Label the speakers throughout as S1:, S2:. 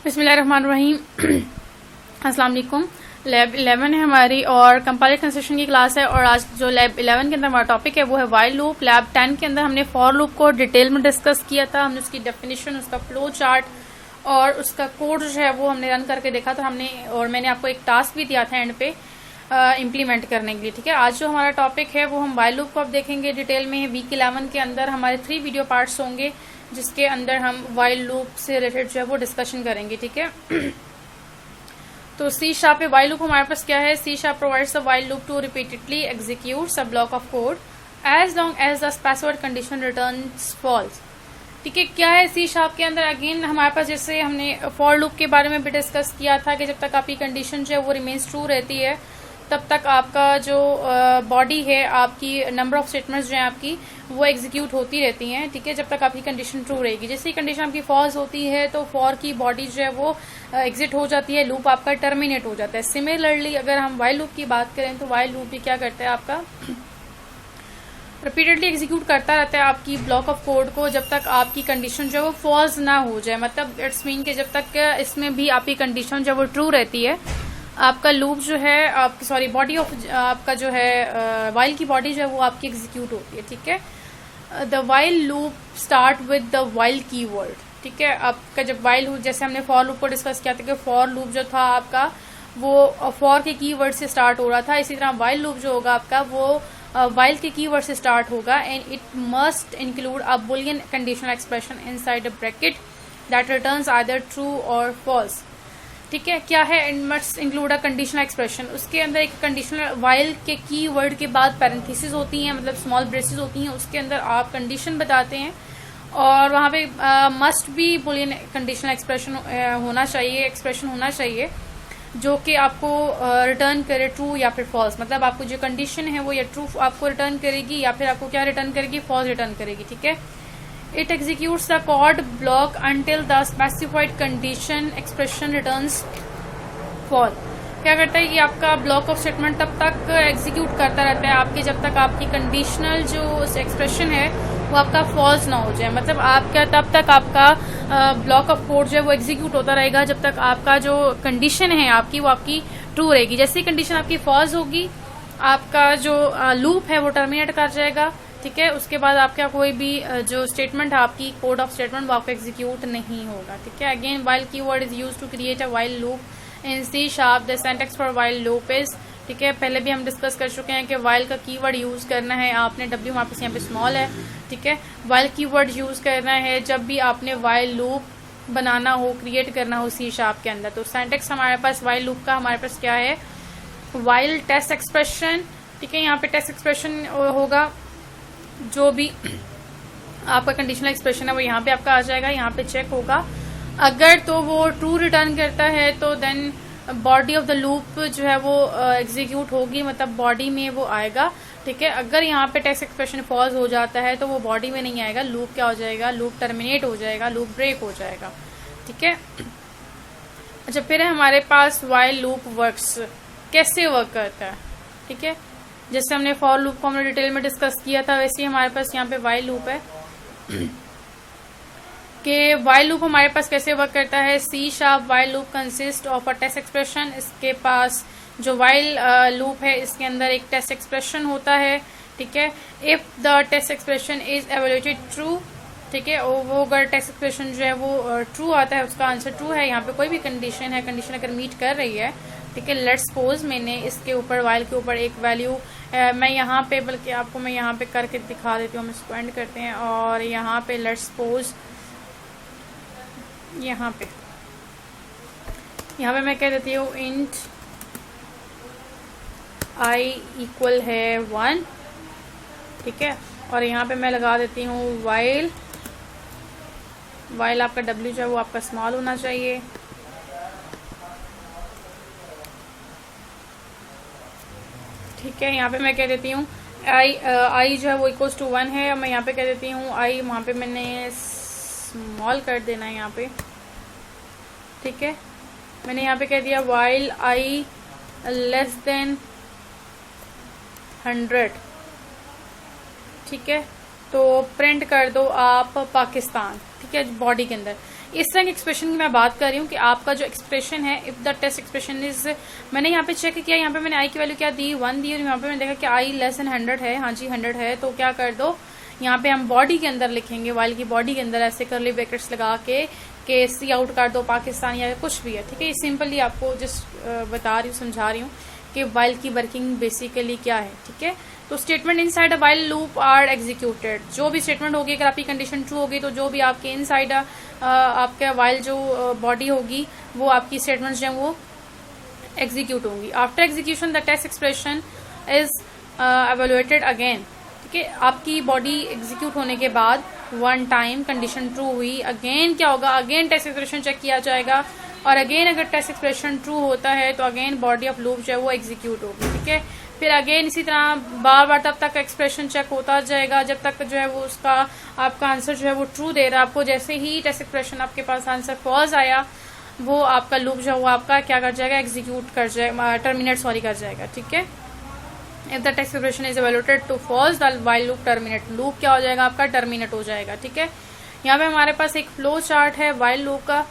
S1: बिस्मिल्लाहिर्रहमानिर्रहीम। अस्सलाम वालेकुम। लैब 11 है हमारी और कंपाइलर कंस्ट्रक्शन की क्लास है और आज जो लैब 11 के अंदर हमारा टॉपिक है वो है वाइल लूप। लैब 10 के अंदर हमने फॉर लूप को डिटेल में डिस्कस किया था। हमने उसकी डेफिनेशन, उसका फ्लो चार्ट और उसका कोड जो है वो हमने रन करके देखा था हमने, और मैंने आपको एक टास्क भी दिया था एंड पे इम्प्लीमेंट करने के लिए। ठीक है, आज जो हमारा टॉपिक है वो हम वाइल लूप को अब देखेंगे डिटेल में। वीक 11 के अंदर हमारे 3 वीडियो पार्ट्स होंगे जिसके अंदर हम वाइल लूप से रिलेटेड जो है वो डिस्कशन करेंगे। ठीक है, तो सी शार्प पे वाइल लूप हमारे पास क्या है। C sharp provides a while loop to repeatedly execute a block of code as long as the specified condition returns false. ठीक है, क्या है सी शार्प के अंदर। अगेन हमारे पास जैसे हमने फॉर लूप के बारे में भी डिस्कस किया था कि जब तक आपकी कंडीशन जो है वो रिमेन्स ट्रू रहती है तब तक आपका जो बॉडी है, आपकी नंबर ऑफ स्टेटमेंट्स जो है आपकी वो एग्जीक्यूट होती रहती हैं। ठीक है, जब तक आपकी कंडीशन ट्रू रहेगी। जैसे ही कंडीशन आपकी फॉल्स होती है तो फॉर की बॉडी जो है वो एग्जिट हो जाती है, लूप आपका टर्मिनेट हो जाता है। सिमिलरली अगर हम वाइल लूप की बात करें तो वाइल लूप भी क्या करता है, आपका रिपीटेडली एग्जीक्यूट करता रहता है आपकी ब्लॉक ऑफ कोड को जब तक आपकी कंडीशन जो है वो फॉल्स ना हो जाए। मतलब इट्स मीन कि जब तक इसमें भी आपकी कंडीशन जो है वो ट्रू रहती है, आपका लूप जो है आपकी सॉरी बॉडी ऑफ आपका जो है वाइल की बॉडी जो है वो आपकी एग्जीक्यूट होती है। ठीक है, the while loop start with the while keyword. ठीक है, आपका जब वाइल लूप, जैसे हमने फॉर लूप को डिस्कस किया था कि फॉर लूप जो था आपका वो फॉर के कीवर्ड से स्टार्ट हो रहा था, इसी तरह वाइल लूप जो होगा आपका वो वाइल के कीवर्ड से स्टार्ट होगा। And it must include a Boolean conditional expression inside a bracket that returns either true और फॉल्स। ठीक है, क्या है, it must include a conditional expression. उसके अंदर एक कंडीशनल वाइल के की वर्ड के बाद पैरेंथेसिस होती हैं, मतलब स्मॉल ब्रेसेस होती हैं, उसके अंदर आप कंडीशन बताते हैं और वहां पे must be Boolean conditional expression होना चाहिए, एक्सप्रेशन होना चाहिए जो कि आपको रिटर्न करे ट्रू या फिर फॉल्स। मतलब आपको जो कंडीशन है वो या ट्रू आपको रिटर्न करेगी या फिर आपको क्या रिटर्न करेगी, फॉल्स रिटर्न करेगी। ठीक है, it executes the code block until the specified condition expression returns false। क्या करता है कि आपका ब्लॉक ऑफ स्टेटमेंट तब तक एग्जीक्यूट करता रहता है आपके जब तक आपकी कंडीशनल जो एक्सप्रेशन है वो आपका फॉल्स ना हो जाए। मतलब आपका तब तक आपका ब्लॉक ऑफ कोड जो है वो एग्जीक्यूट होता रहेगा जब तक आपका जो कंडीशन है आपकी वो आपकी ट्रू रहेगी। जैसे ही कंडीशन आपकी फॉल्स होगी आपका जो लूप है वो टर्मिनेट कर जाएगा। ठीक है, उसके बाद आपका कोई भी जो स्टेटमेंट है आपकी कोड ऑफ स्टेटमेंट वो आपका एग्जीक्यूट नहीं होगा। ठीक है, again while keyword is used to create a while loop in C sharp. The syntax for while loop is, ठीक है, पहले भी हम डिस्कस कर चुके हैं कि वाइल का कीवर्ड यूज करना है आपने, डब्ल्यू हमारे पास यहाँ पे स्मॉल है। ठीक है, वाइल कीवर्ड यूज करना है जब भी आपने वाइल लूप बनाना हो, क्रिएट करना हो सी शार्प के अंदर। तो सिंटैक्स हमारे पास वाइल लूप का हमारे पास क्या है, वाइल टेस्ट एक्सप्रेशन। ठीक है, यहाँ पे टेस्ट एक्सप्रेशन होगा, जो भी आपका कंडीशनल एक्सप्रेशन है वो यहाँ पे आपका आ जाएगा, यहाँ पे चेक होगा। अगर तो वो ट्रू रिटर्न करता है तो then body of the loop जो है वो एग्जीक्यूट होगी, मतलब बॉडी में वो आएगा। ठीक है, अगर यहाँ पे टेस्ट एक्सप्रेशन फॉल्स हो जाता है तो वो बॉडी में नहीं आएगा, लूप क्या हो जाएगा, लूप टर्मिनेट हो जाएगा, लूप ब्रेक हो जाएगा। ठीक है, अच्छा फिर है हमारे पास वाइल लूप वर्क्स, कैसे वर्क करता है। ठीक है, जैसे हमने फॉर लूप को हमने डिटेल में डिस्कस किया था वैसे ही हमारे पास यहाँ पे वाइल लूप है कि वाइल लूप हमारे पास कैसे वर्क करता है। C sharp while loop consist of a test expression. इसके पास जो वाइल लूप है इसके अंदर एक टेस्ट एक्सप्रेशन होता है। ठीक है, if the test expression is evaluated true, ठीक है, वो अगर टेस्ट एक्सप्रेशन जो है वो ट्रू आता है, उसका आंसर ट्रू है, यहाँ पे कोई भी कंडीशन है, कंडीशन अगर मीट कर रही है। ठीक है, लेट्स सपोज मैंने इसके ऊपर वाइल के ऊपर एक वैल्यू मैं यहाँ पे, बल्कि आपको मैं यहाँ पे करके दिखा देती हूँ, हम इसको एंड करते हैं और यहाँ पे लेट्स सपोज यहाँ पे मैं कह देती हूँ इंट i इक्वल है 1। ठीक है, और यहाँ पे मैं लगा देती हूँ वाइल आपका w जो है वो आपका स्मॉल होना चाहिए। ठीक है, यहाँ पे मैं कह देती हूँ i जो है वो इक्वल्स टू 1 है। मैं यहाँ पे कह देती हूँ i, वहाँ पे मैंने स्मॉल कर देना है यहाँ पे। ठीक है, मैंने यहाँ पे कह दिया वाइल i लेस देन 100। ठीक है, तो प्रिंट कर दो आप पाकिस्तान। ठीक है, बॉडी के अंदर इस तरह के एक्सप्रेशन की मैं बात कर रही हूँ कि आपका जो एक्सप्रेशन है, if the test expression is, मैंने यहाँ पे चेक किया, यहाँ पे मैंने आई की वैल्यू क्या दी, 1 दी, और यहाँ पे मैंने देखा कि आई लेस देन 100 है, हाँ जी 100 है, तो क्या कर दो, यहाँ पे हम बॉडी के अंदर लिखेंगे, वाइल की बॉडी के अंदर ऐसे करली ब्रैकेट्स लगा के सी आउट कर दो पाकिस्तान या कुछ भी है, ठीक है। ये सिंपली आपको जस्ट बता रही हूँ, समझा रही हूँ कि वाइल की वर्किंग बेसिकली क्या है, ठीक है। तो statement inside a while loop are executed, जो भी स्टेटमेंट होगी, अगर आपकी कंडीशन ट्रू होगी तो जो भी आपके इनसाइड आपका वाइल जो बॉडी होगी वो आपकी स्टेटमेंट्स जो वो एग्जीक्यूट होंगी। After execution the test expression is evaluated again, ठीक है। आपकी बॉडी एग्जीक्यूट होने के बाद 1 टाइम कंडीशन ट्रू हुई, अगेन क्या होगा, अगेन टेस्ट एक्सप्रेशन चेक किया जाएगा, और अगेन अगर टेस्ट एक्सप्रेशन ट्रू होता है तो अगेन बॉडी ऑफ लूप जो है वो एग्जीक्यूट होगी, ठीक है। फिर अगेन इसी तरह बार बार तब तक एक्सप्रेशन चेक होता जाएगा जब तक जो है वो उसका आपका आंसर जो है वो ट्रू दे रहा है आपको। जैसे ही टेस्ट एक्सप्रेशन आपके पास आंसर फॉल्स आया, वो आपका लूप जो है वो आपका क्या कर जाएगा, एग्जीक्यूट कर जाएगा, टर्मिनेट कर जाएगा, ठीक है। If the test expression is evaluated to false the while loop terminate, loop क्या हो जाएगा आपका, टर्मिनेट हो जाएगा, ठीक है। यहाँ पे हमारे पास एक फ्लो चार्ट है वाइल लूप का।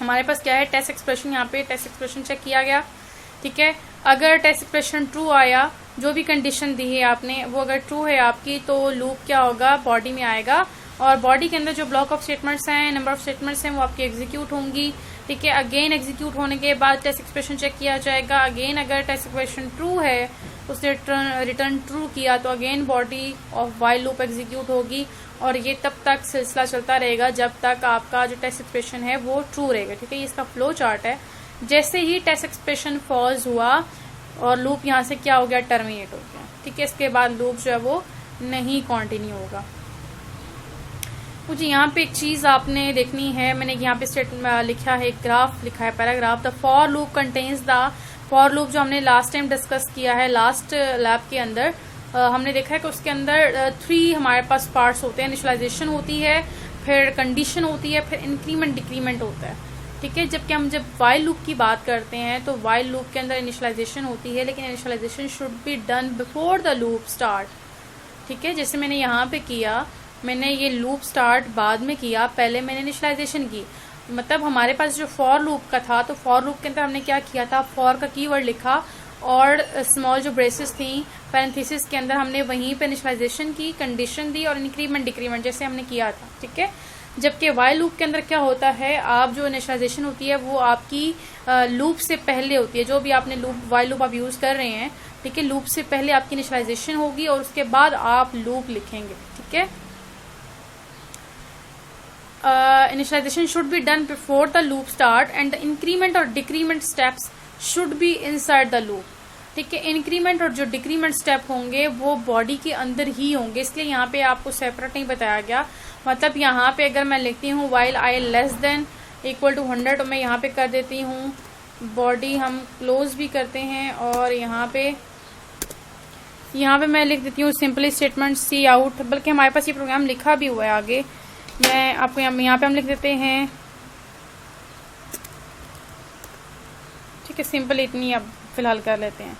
S1: हमारे पास क्या है, टेस्ट एक्सप्रेशन, यहाँ पे टेस्ट एक्सप्रेशन चेक किया गया, ठीक है। अगर टेस्ट एक्सप्रेशन ट्रू आया, जो भी कंडीशन दी है आपने वो अगर ट्रू है आपकी, तो लूप क्या होगा, बॉडी में आएगा, और बॉडी के अंदर जो ब्लॉक ऑफ स्टेटमेंट्स हैं, नंबर ऑफ स्टेटमेंट्स हैं, वो आपकी एग्जीक्यूट होंगी, ठीक है। अगेन एग्जीक्यूट होने के बाद टेस्ट एक्सप्रेशन चेक किया जाएगा, अगेन अगर टेस्ट एक्सप्रेशन ट्रू है, उसने रिटर्न ट्रू किया, तो again body of while loop execute होगी, और ये तब तक सिलसिला चलता रहेगा जब तक आपका जो टेस्ट एक्सप्रेशन है वो ट्रू रहेगा, ठीक है। ये इसका फ्लो चार्ट है। जैसे ही टेस्ट एक्सप्रेशन फॉल्स हुआ और लूप यहाँ से क्या हो गया, टर्मिनेट हो गया, ठीक है। इसके बाद लूप जो है वो नहीं कंटिन्यू होगा। मुझे यहाँ पे एक चीज आपने देखनी है, मैंने यहाँ पे लिखा है, ग्राफ लिखा है, paragraph, the for loop contains the for loop, जो हमने लास्ट टाइम डिस्कस किया है लास्ट लैब के अंदर। हमने देखा है कि उसके अंदर 3 हमारे पास पार्ट्स होते हैं, इनिशियलाइजेशन होती है, फिर कंडीशन होती है, फिर इंक्रीमेंट डिक्रीमेंट होता है, ठीक है। जबकि हम जब वाइल लूप की बात करते हैं तो वाइल लूप के अंदर इनिशियलाइजेशन होती है, लेकिन initialization should be done before the loop start, ठीक है। जैसे मैंने यहाँ पे किया, मैंने ये लूप स्टार्ट बाद में किया, पहले मैंने इनिशियलाइजेशन की। मतलब हमारे पास जो फॉर लूप का था, तो फॉर लूप के अंदर हमने क्या किया था, फॉर का कीवर्ड लिखा, और स्मॉल जो ब्रेसेस थी पैरेंथेसिस के अंदर हमने वहीं पे इनिशियलाइजेशन की, कंडीशन दी, और इंक्रीमेंट डिक्रीमेंट जैसे हमने किया था, ठीक है। जबकि वाइल लूप के अंदर क्या होता है, आप जो इनिशियलाइजेशन होती है वो आपकी लूप से पहले होती है, जो भी आपने लूप वाइल लूप आप यूज कर रहे हैं, ठीक है। लूप से पहले आपकी इनिशियलाइजेशन होगी और उसके बाद आप लूप लिखेंगे, ठीक है। Initialization should be done before the loop start and the increment और decrement steps should be inside the loop, ठीक है। इंक्रीमेंट और जो डिक्रीमेंट स्टेप होंगे वो बॉडी के अंदर ही होंगे, इसलिए यहाँ पे आपको सेपरेट नहीं बताया गया। मतलब यहाँ पे अगर मैं लिखती हूँ while I less than equal to 100, तो मैं यहाँ पे कर देती हूँ बॉडी, हम क्लोज भी करते हैं, और यहाँ पे मैं लिख देती हूँ सिंपली स्टेटमेंट सी आउट, बल्कि हमारे पास ये प्रोग्राम लिखा भी हुआ है आगे, मैं आपको यहाँ पे हम लिख देते हैं, ठीक है। सिंपल इतनी अब फिलहाल कर लेते हैं,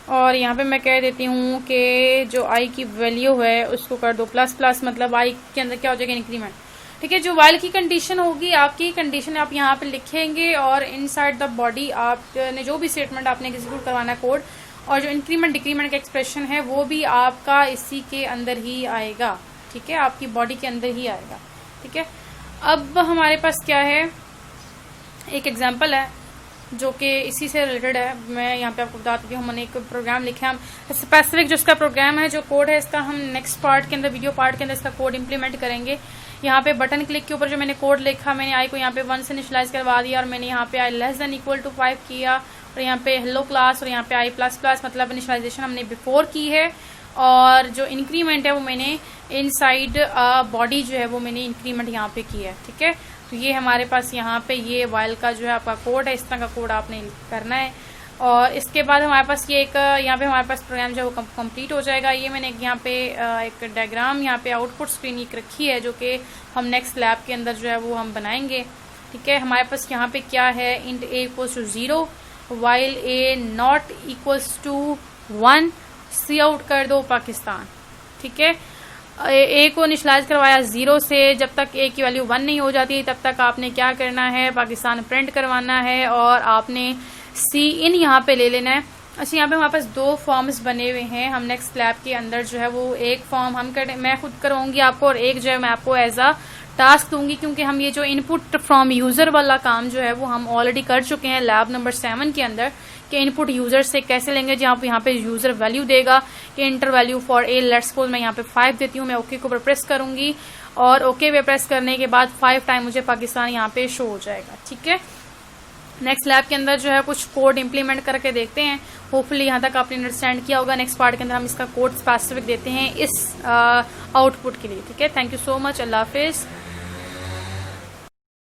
S1: और यहाँ पे मैं कह देती हूँ कि जो आई की वैल्यू है उसको कर दो प्लस प्लस, मतलब आई के अंदर क्या हो जाएगा, इंक्रीमेंट, ठीक है। जो वाइल की कंडीशन होगी, आपकी कंडीशन आप यहाँ पे लिखेंगे, और इनसाइड द बॉडी आपने जो भी स्टेटमेंट आपने एग्जीक्यूट करवाना है कोड, और जो इंक्रीमेंट डिक्रीमेंट का एक्सप्रेशन है वो भी आपका इसी के अंदर ही आएगा, ठीक है, आपकी बॉडी के अंदर ही आएगा, ठीक है। अब हमारे पास क्या है, एक एग्जाम्पल है जो कि इसी से रिलेटेड है। मैं यहाँ पे आपको बता देती हूँ, हमने एक प्रोग्राम लिखा है, हम स्पेसिफिक जो इसका प्रोग्राम है, जो कोड है इसका, हम नेक्स्ट पार्ट के अंदर, वीडियो पार्ट के अंदर इसका कोड इंप्लीमेंट करेंगे। यहाँ पे बटन क्लिक के ऊपर जो मैंने कोड लिखा, मैंने आई को यहाँ पे 1 से इनिशियलाइज करवा दिया, और मैंने यहाँ पे आई लेस देन इक्वल टू 5 किया, और यहाँ पे हेलो क्लास, और यहाँ पे आई प्लस प्लस, मतलब इनिशियलाइजेशन हमने बिफोर की है, और जो इंक्रीमेंट है वो मैंने इनसाइड बॉडी जो है वो मैंने इंक्रीमेंट यहाँ पे किया है, ठीक है। तो ये हमारे पास यहाँ पे ये वाइल का जो है आपका कोड है, इस तरह का कोड आपने करना है, और इसके बाद हमारे पास ये एक यहाँ पे हमारे पास प्रोग्राम जो है वो कंप्लीट हो जाएगा। ये मैंने यहाँ पे एक डायग्राम यहाँ पे आउटपुट स्क्रीन एक रखी है, जो कि हम नेक्स्ट लैब के अंदर जो है वो हम बनाएंगे, ठीक है। हमारे पास यहाँ पे क्या है, int a equals to 0 while a not equals to 1, C out कर दो पाकिस्तान, ठीक है। ए को इनिशियलाइज करवाया 0 से, जब तक ए की वैल्यू 1 नहीं हो जाती तब तक आपने क्या करना है, पाकिस्तान प्रिंट करवाना है और आपने सी इन यहाँ पे ले लेना है। अच्छा, यहाँ पे हमारे पास 2 फॉर्म्स बने हुए हैं। हम नेक्स्ट लैब के अंदर जो है वो एक फॉर्म मैं खुद करवाऊंगी आपको और एक जो है मैं आपको एज अ टास्क दूंगी, क्योंकि हम ये जो इनपुट फ्रॉम यूजर वाला काम जो है वो हम ऑलरेडी कर चुके हैं लैब नंबर 7 के अंदर, कि इनपुट यूजर से कैसे लेंगे, जहाँ पे यहाँ पे यूजर वैल्यू देगा कि inter value for a, let's suppose मैं यहाँ पे 5 देती हूँ, मैं ओके को प्रेस करूंगी और ओके पे प्रेस करने के बाद 5 टाइम मुझे पाकिस्तान यहाँ पे शो हो जाएगा। ठीक है, नेक्स्ट लैब के अंदर जो है कुछ कोड इंप्लीमेंट करके देखते हैं। होपफुली यहाँ तक आपने अंडरस्टैंड किया होगा। नेक्स्ट पार्ट के अंदर हम इसका कोड स्पेसिफिक देते हैं इस आउटपुट के लिए। ठीक है, thank you so much, Allah Hafiz.